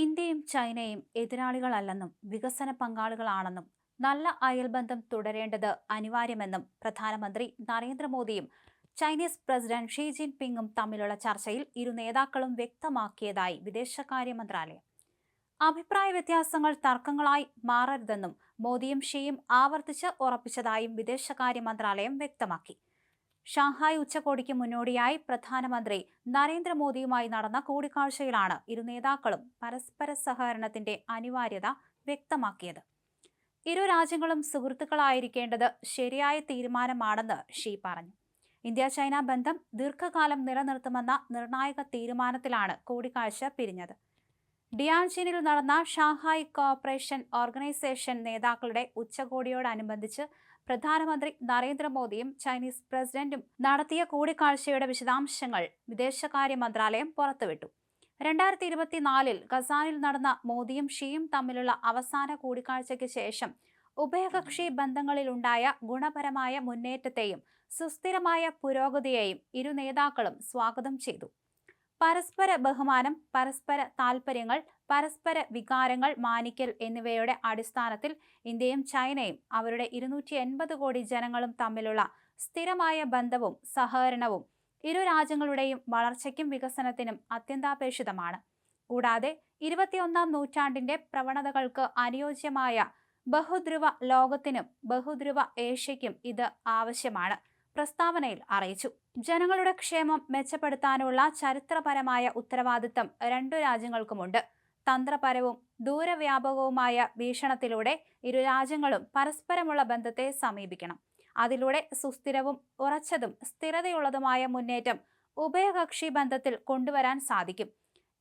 ഇന്ത്യയും ചൈനയും എതിരാളികളല്ലെന്നും വികസന പങ്കാളികളാണെന്നും നല്ല അയൽബന്ധം തുടരേണ്ടത് അനിവാര്യമെന്നും പ്രധാനമന്ത്രി നരേന്ദ്രമോദിയും ചൈനീസ് പ്രസിഡന്റ് ഷീ ജിൻപിങ്ങും തമ്മിലുള്ള ചർച്ചയിൽ ഇരു നേതാക്കളും വ്യക്തമാക്കിയതായി വിദേശകാര്യ മന്ത്രാലയം. അഭിപ്രായ വ്യത്യാസങ്ങൾ തർക്കങ്ങളായി മാറരുതെന്നും മോദിയും ഷീയും ആവർത്തിച്ച് ഉറപ്പിച്ചതായും വിദേശകാര്യ മന്ത്രാലയം വ്യക്തമാക്കി. ഷാങ്ഹായ് ഉച്ചകോടിക്ക് മുന്നോടിയായി പ്രധാനമന്ത്രി നരേന്ദ്രമോദിയുമായി നടന്ന കൂടിക്കാഴ്ചയിലാണ് ഇരു നേതാക്കളും പരസ്പര സഹകരണത്തിന്റെ അനിവാര്യത വ്യക്തമാക്കിയത്. ഇരു രാജ്യങ്ങളും സുഹൃത്തുക്കളായിരിക്കേണ്ടത് ശരിയായ തീരുമാനമാണെന്ന് ഷീ പറഞ്ഞു. ഇന്ത്യ ചൈന ബന്ധം ദീർഘകാലം നിലനിർത്തുമെന്ന നിർണായക തീരുമാനത്തിലാണ് കൂടിക്കാഴ്ച പിരിഞ്ഞത്. ഡിയാൻജിനിൽ നടന്ന ഷാങ്ഹായ് കോഓപ്പറേഷൻ ഓർഗനൈസേഷൻ നേതാക്കളുടെ ഉച്ചകോടിയോടനുബന്ധിച്ച് പ്രധാനമന്ത്രി നരേന്ദ്രമോദിയും ചൈനീസ് പ്രസിഡന്റും നടത്തിയ കൂടിക്കാഴ്ചയുടെ വിശദാംശങ്ങൾ വിദേശകാര്യ മന്ത്രാലയം പുറത്തുവിട്ടു. 2024 കസാനിൽ നടന്ന മോദിയും ഷീയും തമ്മിലുള്ള അവസാന കൂടിക്കാഴ്ചയ്ക്ക് ശേഷം ഉഭയകക്ഷി ബന്ധങ്ങളിലുണ്ടായ ഗുണപരമായ മുന്നേറ്റത്തെയും സുസ്ഥിരമായ പുരോഗതിയെയും ഇരു നേതാക്കളും സ്വാഗതം ചെയ്തു. പരസ്പര ബഹുമാനം, പരസ്പര താൽപര്യങ്ങൾ, പരസ്പര വികാരങ്ങൾ മാനിക്കൽ എന്നിവയുടെ അടിസ്ഥാനത്തിൽ ഇന്ത്യയും ചൈനയും അവരുടെ 280 കോടി ജനങ്ങളും തമ്മിലുള്ള സ്ഥിരമായ ബന്ധവും സഹകരണവും ഇരു രാജ്യങ്ങളുടെയും വളർച്ചയ്ക്കും വികസനത്തിനും അത്യന്താപേക്ഷിതമാണ്. കൂടാതെ 21ാം നൂറ്റാണ്ടിന്റെ പ്രവണതകൾക്ക് അനുയോജ്യമായ ബഹുധ്രുവ ലോകത്തിനും ബഹുധ്രുവ ഏഷ്യയ്ക്കും ഇത് ആവശ്യമാണ്, പ്രസ്താവനയിൽ അറിയിച്ചു. ജനങ്ങളുടെ ക്ഷേമം മെച്ചപ്പെടുത്താനുള്ള ചരിത്രപരമായ ഉത്തരവാദിത്തം രണ്ടു രാജ്യങ്ങൾക്കുമുണ്ട്. തന്ത്രപരവും ദൂരവ്യാപകവുമായ വീക്ഷണത്തിലൂടെ ഇരു രാജ്യങ്ങളും പരസ്പരമുള്ള ബന്ധത്തെ സമീപിക്കണം. അതിലൂടെ സുസ്ഥിരവും ഉറച്ചതും സ്ഥിരതയുള്ളതുമായ മുന്നേറ്റം ഉഭയകക്ഷി ബന്ധത്തിൽ കൊണ്ടുവരാൻ സാധിക്കും.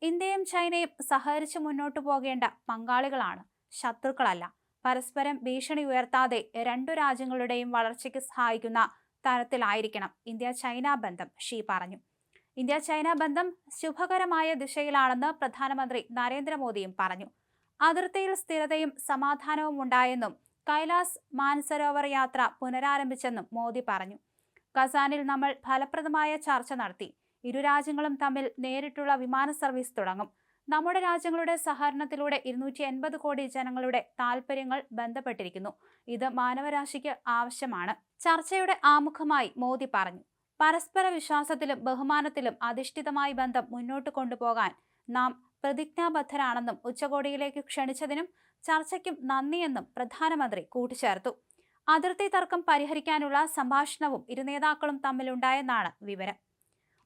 ഇന്ത്യയും ചൈനയും സഹകരിച്ച് മുന്നോട്ടു പോകേണ്ട പങ്കാളികളാണ്, ശത്രുക്കളല്ല. പരസ്പരം ഭീഷണി ഉയർത്താതെ രണ്ടു രാജ്യങ്ങളുടെയും വളർച്ചയ്ക്ക് സഹായിക്കുന്ന തരത്തിലായിരിക്കണം ഇന്ത്യ ചൈന ബന്ധം, ഷീ പറഞ്ഞു. ഇന്ത്യ ചൈന ബന്ധം ശുഭകരമായ ദിശയിലാണെന്ന് പ്രധാനമന്ത്രി നരേന്ദ്രമോദിയും പറഞ്ഞു. അതിർത്തിയിൽ സ്ഥിരതയും സമാധാനവും ഉണ്ടായെന്നും കൈലാസ് മാനസരോവർ യാത്ര പുനരാരംഭിച്ചെന്നും മോദി പറഞ്ഞു. കസാനിൽ നമ്മൾ ഫലപ്രദമായ ചർച്ച നടത്തി. ഇരു രാജ്യങ്ങളും തമ്മിൽ നേരിട്ടുള്ള വിമാന സർവീസ് തുടങ്ങും. നമ്മുടെ രാജ്യങ്ങളുടെ സഹകരണത്തിലൂടെ 280 കോടി ജനങ്ങളുടെ താൽപര്യങ്ങൾ ബന്ധപ്പെട്ടിരിക്കുന്നു. ഇത് മാനവരാശിക്ക് ആവശ്യമാണ്. ചർച്ചയുടെ ആമുഖമായി മോദി പറഞ്ഞു, പരസ്പര വിശ്വാസത്തിലും ബഹുമാനത്തിലും അധിഷ്ഠിതമായി ബന്ധം മുന്നോട്ട് കൊണ്ടുപോകാൻ നാം പ്രതിജ്ഞാബദ്ധരാണെന്നും ഉച്ചകോടിയിലേക്ക് ക്ഷണിച്ചതിനും ചർച്ചയ്ക്കും നന്ദിയെന്നും പ്രധാനമന്ത്രി കൂട്ടിച്ചേർത്തു. അതിർത്തി തർക്കം പരിഹരിക്കാനുള്ള സംഭാഷണവും ഇരു നേതാക്കളും തമ്മിലുണ്ടായെന്നാണ് വിവരം.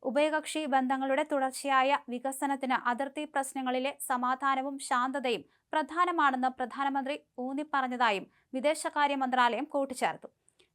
ഉഭയകക്ഷി ബന്ധങ്ങളുടെ തുടർച്ചയായ വികസനത്തിന് അതിർത്തി പ്രശ്നങ്ങളിലെ സമാധാനവും ശാന്തതയും പ്രധാനമാണെന്ന് പ്രധാനമന്ത്രി ഊന്നിപ്പറഞ്ഞതായും വിദേശകാര്യ മന്ത്രാലയം കൂട്ടിച്ചേർത്തു.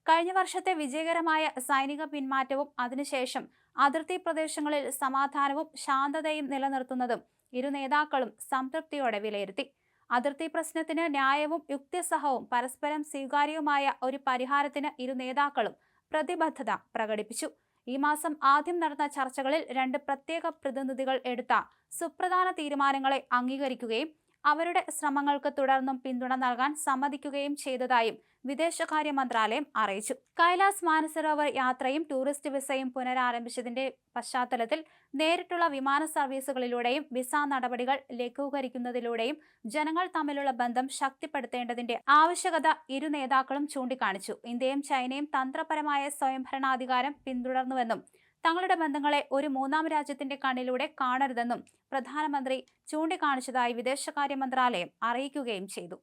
കഴിഞ്ഞ വർഷത്തെ വിജയകരമായ സൈനിക പിന്മാറ്റവും അതിനുശേഷം അതിർത്തി പ്രദേശങ്ങളിൽ സമാധാനവും ശാന്തതയും നിലനിർത്തുന്നതും ഇരു നേതാക്കളും സംതൃപ്തിയോടെ വിലയിരുത്തി. അതിർത്തി പ്രശ്നത്തിന് ന്യായവും യുക്തിസഹവും പരസ്പരം സ്വീകാര്യവുമായ ഒരു പരിഹാരത്തിന് ഇരു നേതാക്കളും പ്രതിബദ്ധത പ്രകടിപ്പിച്ചു. ഈ മാസം ആദ്യം നടന്ന ചർച്ചകളിൽ രണ്ട് പ്രത്യേക പ്രതിനിധികൾ എടുത്ത സുപ്രധാന തീരുമാനങ്ങളെ അംഗീകരിക്കുകയും അവരുടെ ശ്രമങ്ങൾക്ക് തുടർന്നും പിന്തുണ നൽകാൻ സമ്മതിക്കുകയും ചെയ്തതായും വിദേശകാര്യ മന്ത്രാലയം അറിയിച്ചു. കൈലാസ് മാനസരോവർ യാത്രയും ടൂറിസ്റ്റ് വിസയും പുനരാരംഭിച്ചതിന്റെ പശ്ചാത്തലത്തിൽ നേരിട്ടുള്ള വിമാന സർവീസുകളിലൂടെയും വിസ നടപടികൾ ലഘൂകരിക്കുന്നതിലൂടെയും ജനങ്ങൾ തമ്മിലുള്ള ബന്ധം ശക്തിപ്പെടുത്തേണ്ടതിന്റെ ആവശ്യകത ഇരു നേതാക്കളും ചൂണ്ടിക്കാണിച്ചു. ഇന്ത്യയും ചൈനയും തന്ത്രപരമായ സ്വയംഭരണാധികാരം പിന്തുടർന്നുവെന്നും തങ്ങളുടെ ബന്ധങ്ങളെ ഒരു മൂന്നാം രാജ്യത്തിന്റെ കണ്ണിലൂടെ കാണരുതെന്നും പ്രധാനമന്ത്രി ചൂണ്ടിക്കാണിച്ചതായി വിദേശകാര്യ മന്ത്രാലയം അറിയിക്കുകയും ചെയ്തു.